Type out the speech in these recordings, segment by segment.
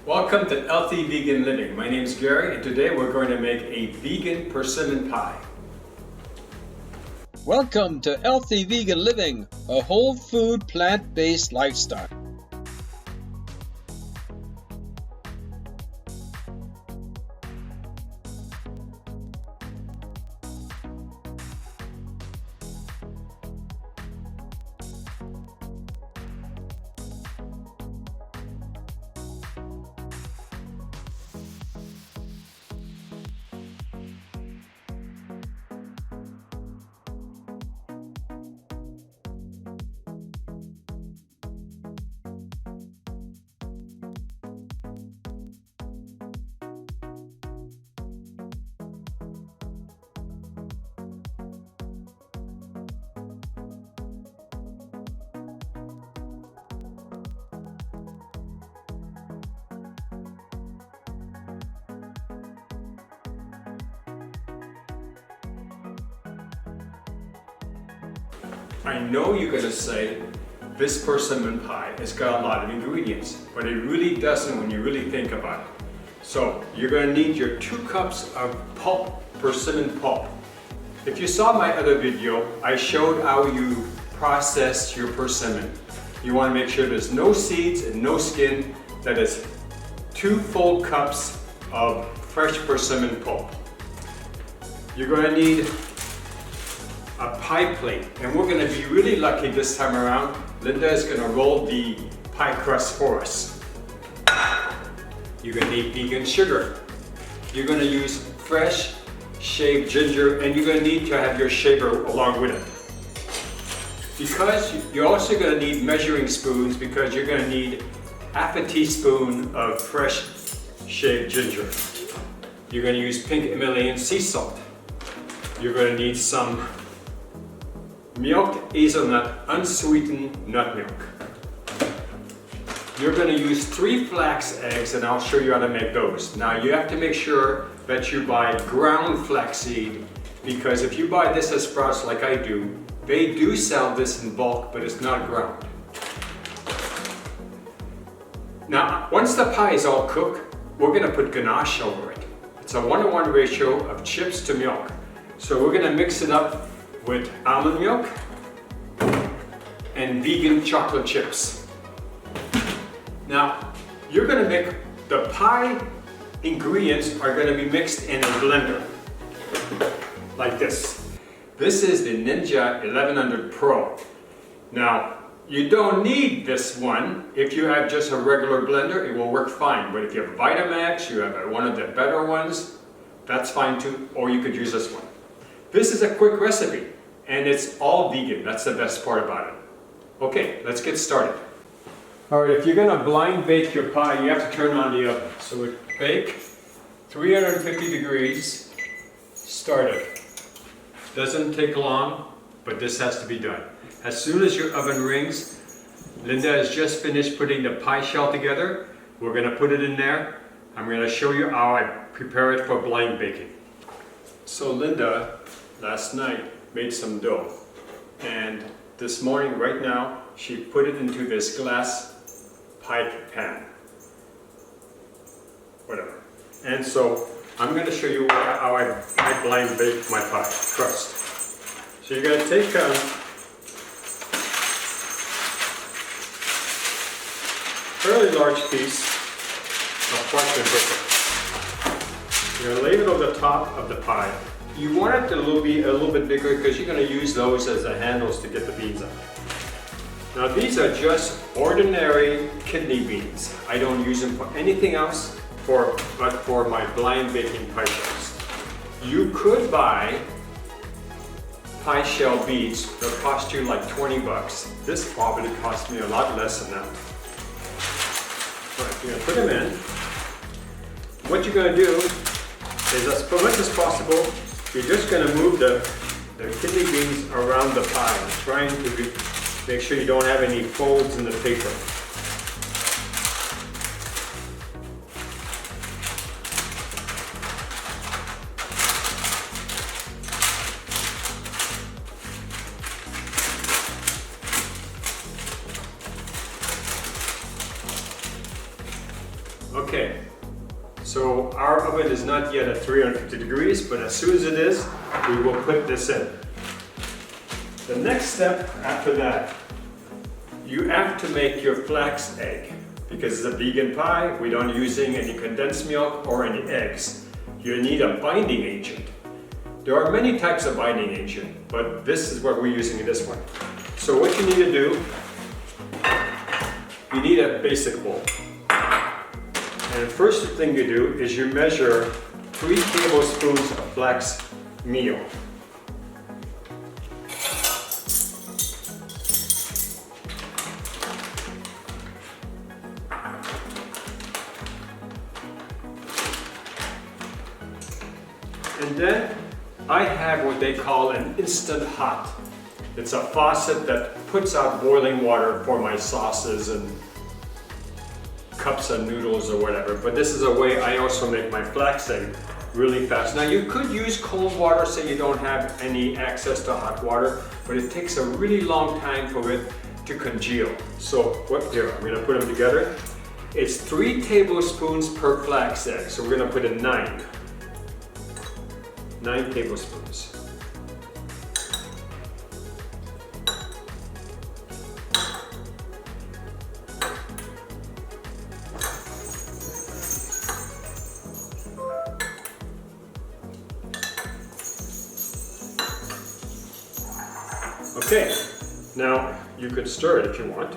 Welcome to Healthy Vegan Living. My name is Gary and today we're going to make a vegan persimmon pie. Welcome to Healthy Vegan Living, a whole food plant-based lifestyle. I know you're going to say this persimmon pie has got a lot of ingredients, but it really doesn't when you really think about it. So you're going to need your 2 cups of pulp, persimmon pulp. If you saw my other video, I showed how you process your persimmon. You want to make sure there's no seeds and no skin. That is 2 full cups of fresh persimmon pulp. You're going to need a pie plate, and we're going to be really lucky this time around. Linda is going to roll the pie crust for us. You're going to need vegan sugar. You're going to use fresh shaved ginger, and you're going to need to have your shaver along with it. Because you're also going to need measuring spoons, because you're going to need half a teaspoon of fresh shaved ginger. You're going to use pink Himalayan sea salt. You're going to need some milked hazelnut, unsweetened nut milk. You're going to use 3 flax eggs, and I'll show you how to make those. Now you have to make sure that you buy ground flaxseed, because if you buy this at Sprouts like I do, they do sell this in bulk, but it's not ground. Now once the pie is all cooked, we're going to put ganache over it. It's a 1:1 ratio of chips to milk. So we're going to mix it up with almond milk and vegan chocolate chips. Now, you're going to make the pie ingredients are going to be mixed in a blender like this. This is the Ninja 1100 Pro. Now, you don't need this one. If you have just a regular blender, it will work fine. But if you have Vitamix, you have one of the better ones, that's fine too, or you could use this one. This is a quick recipe, and it's all vegan. That's the best part about it. Okay, let's get started. All right, if you're gonna blind bake your pie, you have to turn on the oven. So we bake 350 degrees, started. Doesn't take long, but this has to be done. As soon as your oven rings, Linda has just finished putting the pie shell together. We're gonna put it in there. I'm gonna show you how I prepare it for blind baking. So Linda, last night, made some dough, and this morning, right now, she put it into this glass pie pan, whatever. And so I'm going to show you how I blind bake my pie crust. So you're going to take a fairly large piece of parchment paper. You're going to lay it over the top of the pie. You want it to be a little bit bigger because you're going to use those as the handles to get the beans out. Now these are just ordinary kidney beans. I don't use them for anything else but for my blind baking pie shells. You could buy pie shell beads that cost you like 20 bucks. This probably cost me a lot less than that. All right, you're going to put them in. What you're going to do is, as much as possible, you're just going to move the kidney beans around the pie, trying to make sure you don't have any folds in the paper. Okay, so our oven is not yet at 350 degrees, but as soon as it is, we will put this in. The next step after that, you have to make your flax egg. Because it's a vegan pie, we don't using any condensed milk or any eggs. You need a binding agent. There are many types of binding agent, but this is what we're using in this one. So what you need to do, you need a basic bowl. And the first thing you do is you measure 3 tablespoons of flax meal. And then I have what they call an instant hot. It's a faucet that puts out boiling water for my sauces and cups of noodles or whatever. But this is a way I also make my flax egg really fast. Now you could use cold water so you don't have any access to hot water, but it takes a really long time for it to congeal. So here, I'm gonna put them together. It's 3 tablespoons per flax egg. So we're gonna put in 9 tablespoons. Okay, now you could stir it if you want.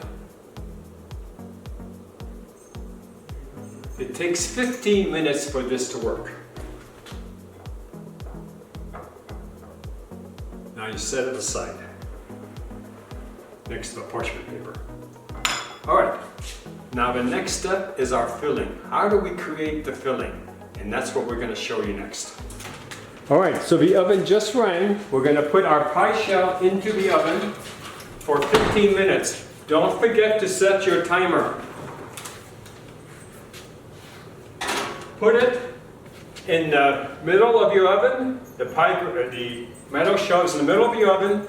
It takes 15 minutes for this to work. Now you set it aside next to the parchment paper. All right, now the next step is our filling. How do we create the filling? And that's what we're gonna show you next. All right, so the oven just rang. We're gonna put our pie shell into the oven for 15 minutes. Don't forget to set your timer. Put it in the middle of your oven. The metal shell is in the middle of your oven.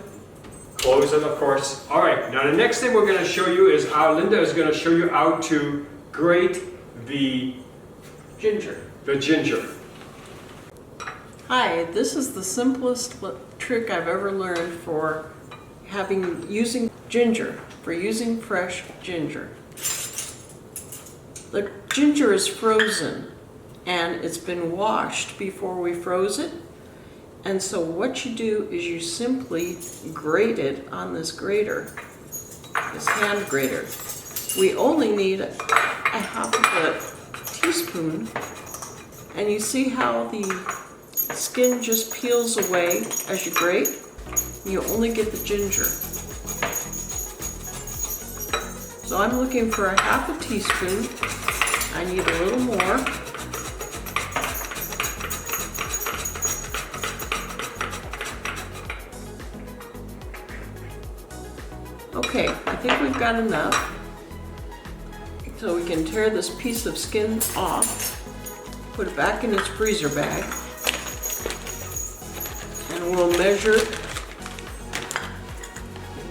Close it, of course. All right, now the next thing we're gonna show you is Linda is gonna show you how to grate the ginger. Hi, this is the simplest trick I've ever learned for using ginger, for using fresh ginger. The ginger is frozen and it's been washed before we froze it. And so what you do is you simply grate it on this grater, this hand grater. We only need a half of a teaspoon, and you see how the skin just peels away as you grate. You only get the ginger. So I'm looking for a half a teaspoon. I need a little more. Okay, I think we've got enough. So we can tear this piece of skin off, put it back in its freezer bag, and we'll measure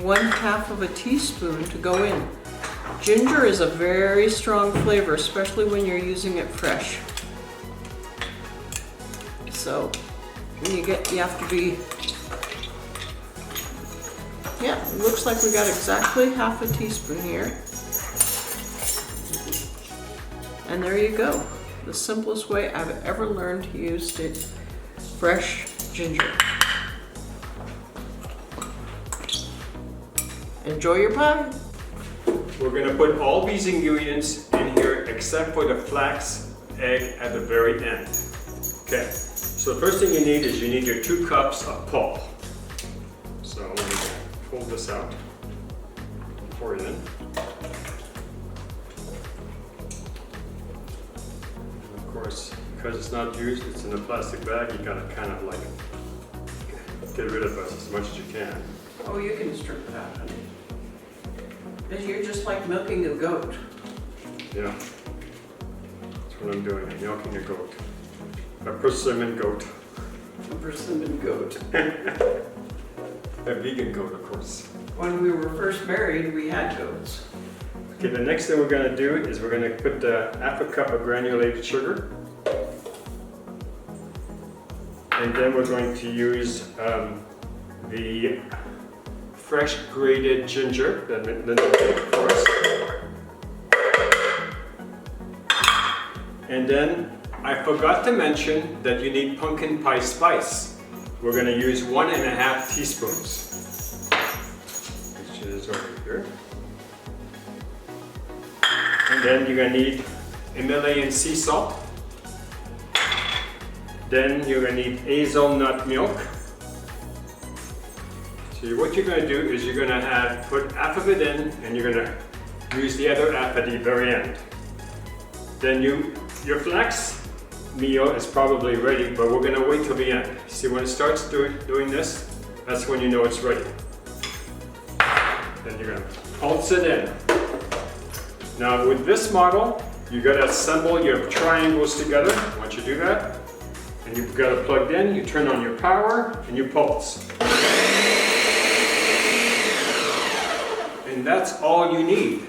1/2 of a teaspoon to go in. Ginger is a very strong flavor, especially when you're using it fresh. So when you have to be, yeah, it looks like we got exactly half a teaspoon here. And there you go. The simplest way I've ever learned to use fresh ginger. Enjoy your pie. We're gonna put all these ingredients in here except for the flax egg at the very end. Okay, so the first thing you need is you need your 2 cups of pulp. So let me pull this out, pour it in. And of course, because it's not used, it's in a plastic bag, you gotta kind of like get rid of it as much as you can. Oh, you can strip it out, honey. Because you're just like milking a goat. Yeah, that's what I'm doing, I'm milking a goat. A persimmon goat. A persimmon goat. A vegan goat, of course. When we were first married, we had goats. Okay, the next thing we're going to do is we're going to put half a cup of granulated sugar. And then we're going to use the fresh grated ginger that Linda made for us. And then I forgot to mention that you need pumpkin pie spice. We're going to use 1.5 teaspoons. Which is over here. And then you're going to need Himalayan sea salt. Then you're going to need hazelnut milk. So what you're going to do is you're going to put half of it in and you're going to use the other half at the very end. Then your flax meal is probably ready, but we're going to wait till the end. See, when it starts doing this, that's when you know it's ready. Then you're going to pulse it in. Now with this model, you got to assemble your triangles together. Once you do that, and you've got it plugged in, you turn on your power and you pulse. And that's all you need.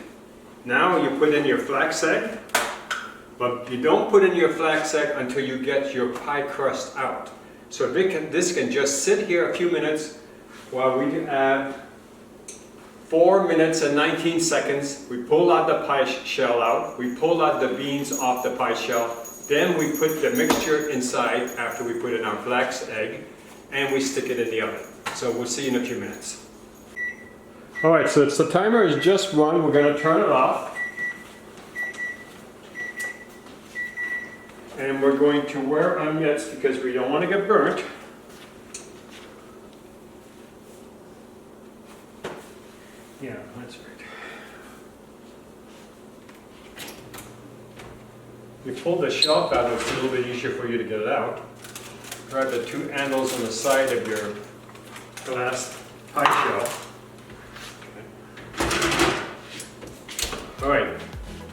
Now you put in your flax egg, but you don't put in your flax egg until you get your pie crust out. So this can just sit here a few minutes while we have 4 minutes and 19 seconds. We pull out the pie shell out, we pull out the beans off the pie shell, then we put the mixture inside after we put in our flax egg, and we stick it in the oven. So we'll see you in a few minutes. All right, so the timer is just run. We're going to turn it off. And we're going to wear our mitts because we don't want to get burnt. Yeah, that's right. You pull the shelf out, it's a little bit easier for you to get it out. Grab the 2 handles on the side of your glass pie shell. All right,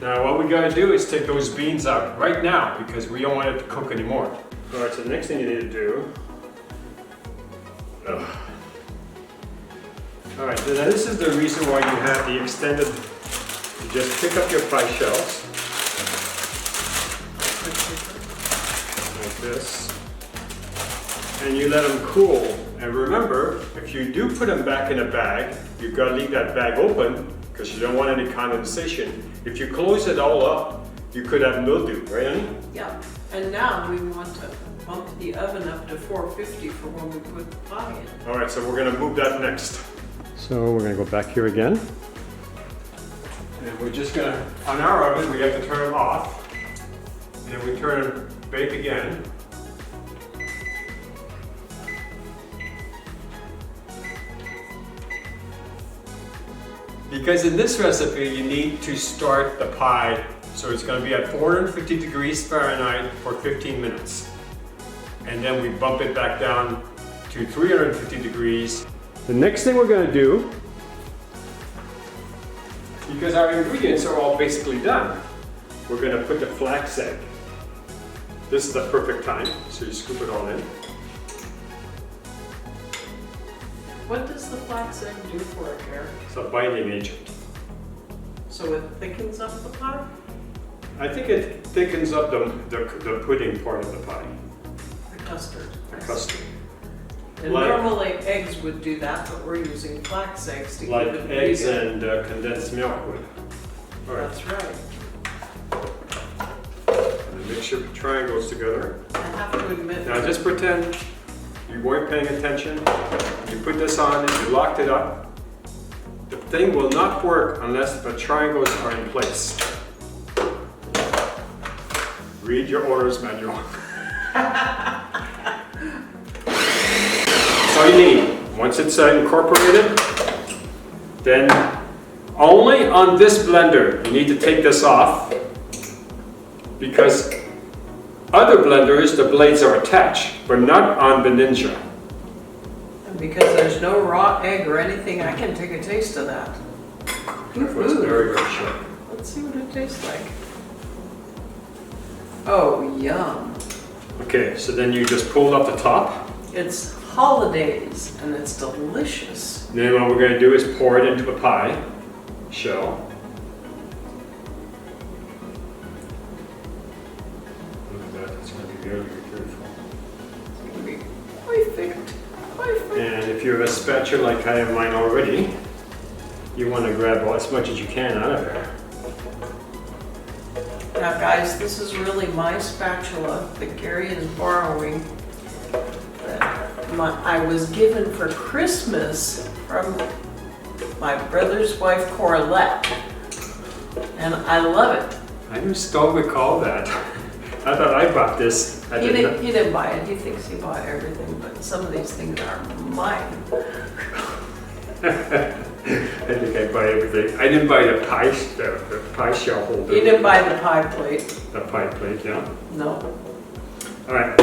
now what we gotta do is take those beans out right now because we don't want it to cook anymore. All right, so the next thing you need to do, all right, so now this is the reason why you have the extended, you just pick up your pie shells, like this, and you let them cool. And remember, if you do put them back in a bag, you've got to leave that bag open because you don't want any condensation. If you close it all up, you could have mildew, right, honey? Yeah, and now we want to bump the oven up to 450 for when we put the pie in. All right, so we're going to move that next. So we're going to go back here again. And we're just going to, on our oven, we have to turn it off. And then we turn it bake again. Because in this recipe, you need to start the pie, so it's going to be at 450 degrees Fahrenheit for 15 minutes. And then we bump it back down to 350 degrees. The next thing we're going to do, because our ingredients are all basically done, we're going to put the flax egg. This is the perfect time, so you scoop it all in. What does the flax egg do for it, Gary? It's a binding agent. So it thickens up the pie? I think it thickens up the pudding part of the pie. The custard. The custard. And Like- normally eggs would do that, but we're using flax eggs to Like keep it eggs vegan. and condensed milk would. All right, That's right. and mix your triangles together. I have to admit. Now just pretend you weren't paying attention. You put this on and you locked it up. The thing will not work unless the triangles are in place. Read your owner's manual. That's all you need. Once it's incorporated, then only on this blender, you need to take this off because other blenders, the blades are attached, but not on the Ninja. And because there's no raw egg or anything, I can take a taste of that. Therefore, it's very, very sharp. Let's see what it tastes like. Oh, yum. Okay, so then you just pull up the top. It's holidays and it's delicious. Then what we're going to do is pour it into the pie shell. You gotta be careful. It's gonna be perfect. Perfect. And if you have a spatula like I have mine already, you want to grab as much as you can out of there. Now guys, this is really my spatula that Gary is borrowing. That I was given for Christmas from my brother's wife, Corlette. And I love it. I just don't recall that. I thought I bought this. He didn't buy it. He thinks he bought everything, but some of these things are mine. I think I buy everything. I didn't buy the pie shell holder. You didn't buy the pie plate. The pie plate, yeah. No. All right.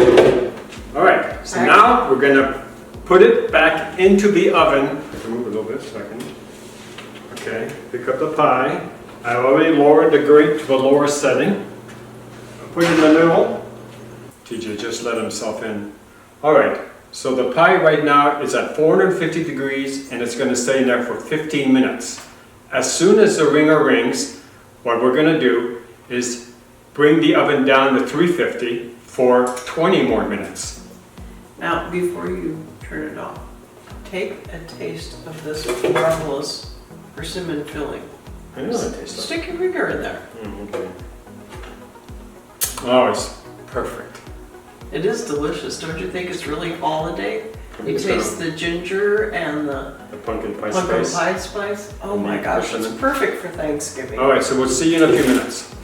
All right. So now we're gonna put it back into the oven. I can move a little bit so I can. Okay. Pick up the pie. I already lowered the grate to the lower setting. Put it in the middle. TJ just let himself in. All right. So the pie right now is at 450 degrees and it's going to stay in there for 15 minutes. As soon as the ringer rings, what we're going to do is bring the oven down to 350 for 20 more minutes. Now, before you turn it off, take a taste of this marvelous persimmon filling. I know that tastes like. Stick your finger in there. Okay. Oh, it's perfect. It is delicious. Don't you think it's really holiday? You It's taste the ginger and the pumpkin pie pumpkin spice. pie spice. Oh my gosh, it's perfect for Thanksgiving. All right, so we'll see you in a few minutes.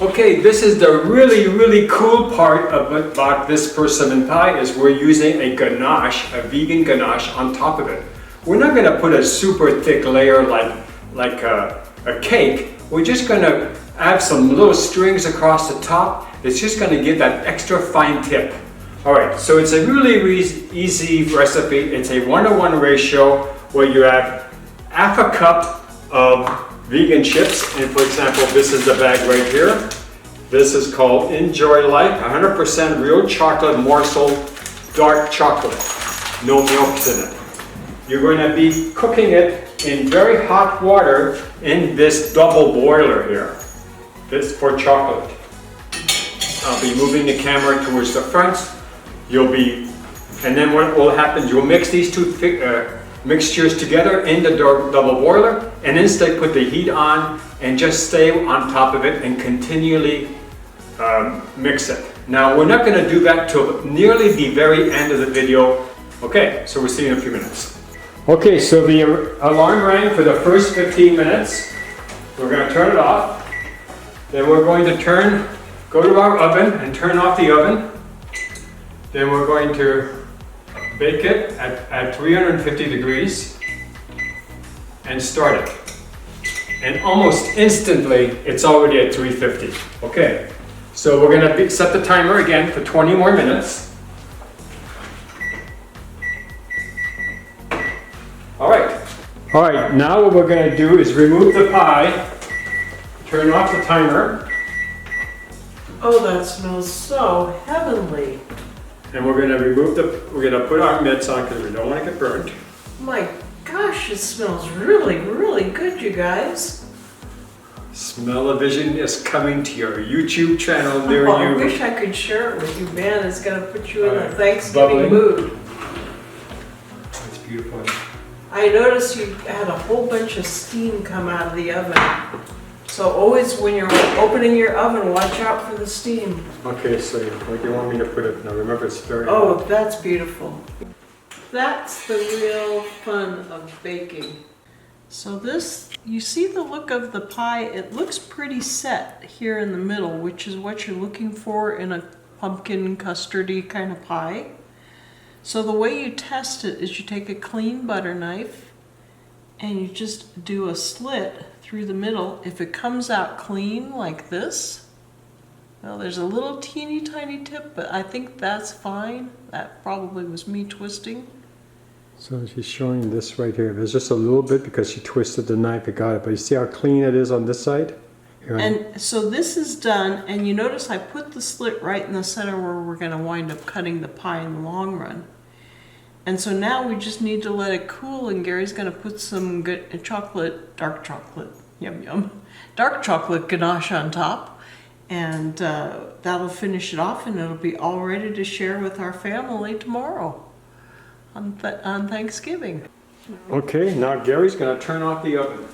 Okay, this is the really cool part about this persimmon pie is we're using a ganache, a vegan ganache on top of it. We're not going to put a super thick layer like a cake. We're just going to add some little strings across the top. It's just going to give that extra fine tip. All right, so it's a really easy recipe. It's a 1-to-1 ratio where you add half a cup of vegan chips. And for example, this is the bag right here. This is called Enjoy Life, 100% real chocolate morsel, dark chocolate. No milk in it. You're going to be cooking it in very hot water in this double boiler here. This for chocolate. I'll be moving the camera towards the front. And then what will happen, you'll mix these two mixtures together in the double boiler and instead put the heat on and just stay on top of it and continually mix it. Now we're not going to do that till nearly the very end of the video. Okay, so we'll see you in a few minutes. Okay, so the alarm rang for the first 15 minutes. We're going to turn it off. Then we're going to go to our oven and turn off the oven. Then we're going to bake it at 350 degrees and start it. And almost instantly, it's already at 350. Okay, so we're going to set the timer again for 20 more minutes. All right, now what we're going to do is remove the pie, turn off the timer. Oh, that smells so heavenly. And we're going to put our mitts on because we don't want to get burned. My gosh, it smells really good, you guys. Smell-o-vision is coming to your YouTube channel near Oh, I you. wish I could share it with you, man. It's going to put you in Alright, the Thanksgiving bubbling. mood. It's beautiful. I noticed you had a whole bunch of steam come out of the oven. So always when you're opening your oven, watch out for the steam. Okay, so where do you want me to put it? Now remember, it's very Oh, hot. that's beautiful. That's the real fun of baking. So this, you see the look of the pie, it looks pretty set here in the middle, which is what you're looking for in a pumpkin custardy kind of pie. So the way you test it is you take a clean butter knife and you just do a slit through the middle. If it comes out clean like this, well, there's a little teeny tiny tip, but I think that's fine. That probably was me twisting. So she's showing this right here. There's just a little bit because she twisted the knife, it got it. But you see how clean it is on this side? Here, And so this is done, and you notice I put the slit right in the center where we're going to wind up cutting the pie in the long run. And so now we just need to let it cool, and Gary's going to put some good chocolate, dark chocolate, yum yum, dark chocolate ganache on top. And that'll finish it off, and it'll be all ready to share with our family tomorrow on Thanksgiving. Okay, now Gary's gonna turn off the oven.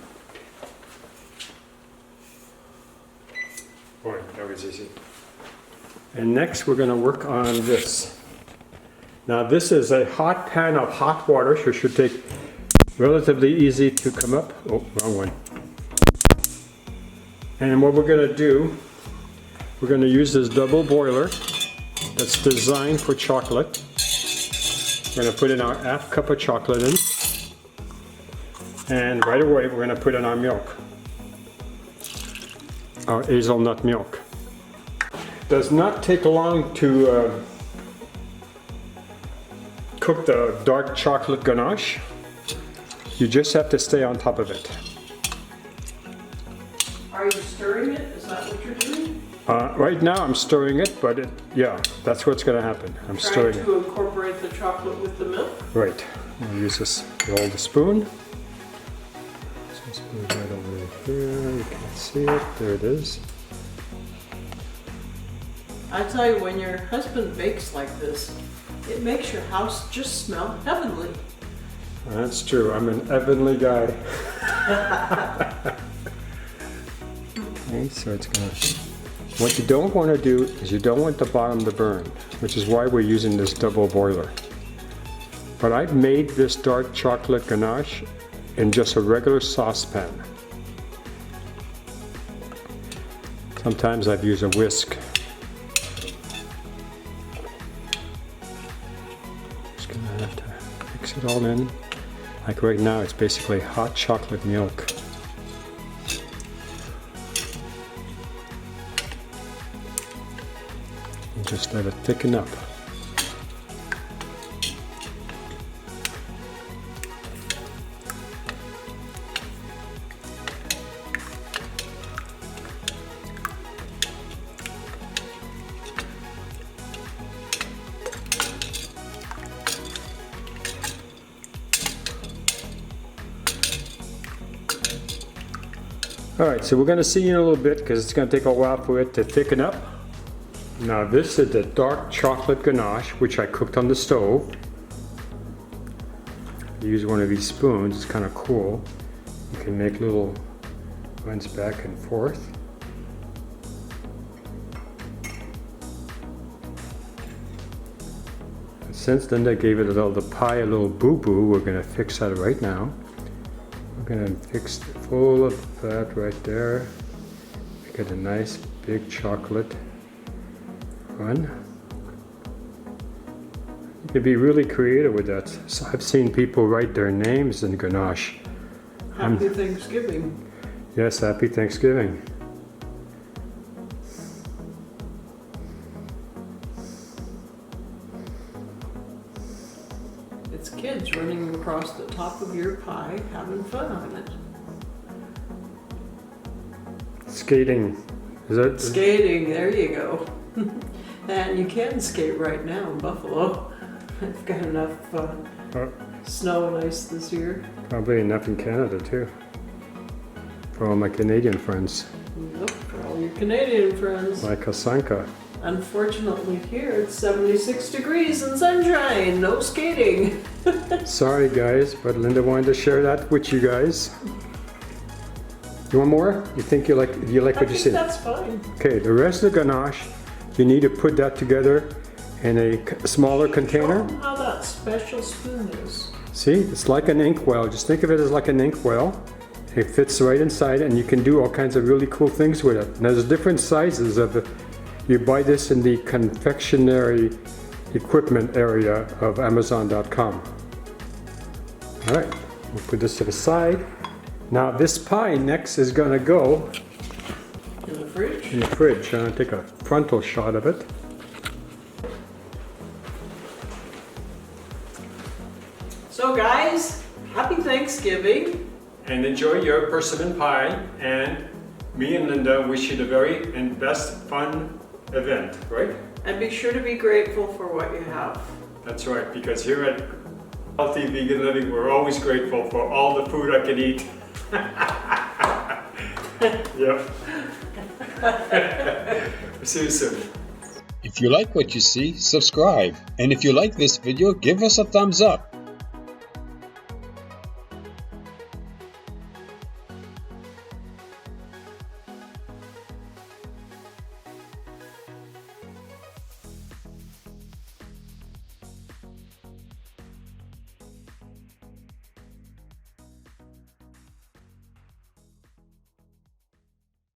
Boy, that was easy. And next we're gonna work on this. Now this is a hot pan of hot water, so it should take relatively easy to come up. Oh, wrong one. And what we're gonna do, we're gonna use this double boiler that's designed for chocolate. We're gonna put in our half cup of chocolate in. And right away, we're going to put in our milk, our hazelnut milk. Does not take long to cook the dark chocolate ganache. You just have to stay on top of it. Are you stirring it? Is that what you're doing? Right now, I'm stirring it, but yeah, that's what's going to happen. I'm stirring it. Trying to incorporate the chocolate with the milk? Right. I'll use this, roll the spoon. Just put it right over here, you can't see it, there it is. I tell you, when your husband bakes like this, it makes your house just smell heavenly. That's true, I'm an heavenly guy. Okay, so it's gonna, what you don't want to do is you don't want the bottom to burn, which is why we're using this double boiler. But I've made this dark chocolate ganache in just a regular saucepan. Sometimes I've used a whisk. Just gonna have to mix it all in. Like right now, it's basically hot chocolate milk. And just let it thicken up. Alright, so we're going to see in a little bit because it's going to take a while for it to thicken up. Now this is the dark chocolate ganache which I cooked on the stove. I use one of these spoons, it's kind of cool. You can make little runs back and forth. And since then they gave it the pie a little boo-boo, we're going to fix that right now. We're going to fix full of that right there. Make it a nice big chocolate run. You can be really creative with that. So I've seen people write their names in ganache. Happy Thanksgiving. Yes, happy Thanksgiving. It's kids running across the top of your pie, having fun on it. Skating. Is that Skating, there you go. And you can skate right now in Buffalo. I've got enough snow and ice this year. Probably enough in Canada too. For all my Canadian friends. Nope, for all your Canadian friends. Like Kasanka. Unfortunately here it's 76 degrees and sunshine, no skating. Sorry guys, but Linda wanted to share that with you guys. You want more? You think you like what you see? That's fine. Okay, the rest of the ganache, you need to put that together in a smaller container. Show 'em how that special spoon is. See, it's like an inkwell. Just think of it as like an inkwell. It fits right inside and you can do all kinds of really cool things with it. And there's different sizes of it. You buy this in the confectionery equipment area of Amazon.com. All right, we'll put this to the side. Now this pie next is gonna go In the fridge? in the fridge. I'm gonna take a frontal shot of it. So guys, happy Thanksgiving. And enjoy your persimmon pie. And me and Linda wish you the very and best fun event, right? And be sure to be grateful for what you have. That's right, because here at Healthy Vegan Living, we're always grateful for all the food I can eat. Yep. See you soon. If you like what you see, subscribe. And if you like this video, give us a thumbs up.